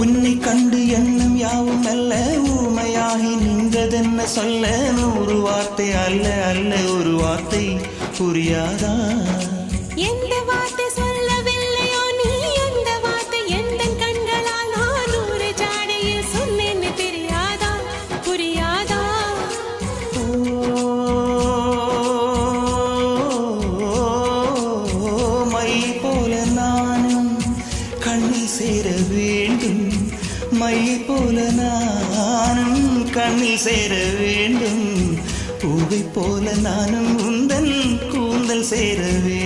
உன்னை கண்டு எண்ணம் யாவும் அல்ல ஊமையாகி நின்றதென்ன சொல்ல 100 வார்த்தை அல்ல அல்ல ஒரு வார்த்தை புரியாதா எந்த வார்த்தை சொல்லவில்லையோ நீ அந்த வார்த்தை எந்த கண்களால் நான் 100 ஜாடையில் சொன்னேன்னு தெரியாதா புரியாதா மை போல நானும் கண்ணில் சேர வேண்டும் மை போல நானும் கண்ணில் சேர வேண்டும் பூவை போல நானும் உந்தன் கூந்தல் சேர வேண்டும்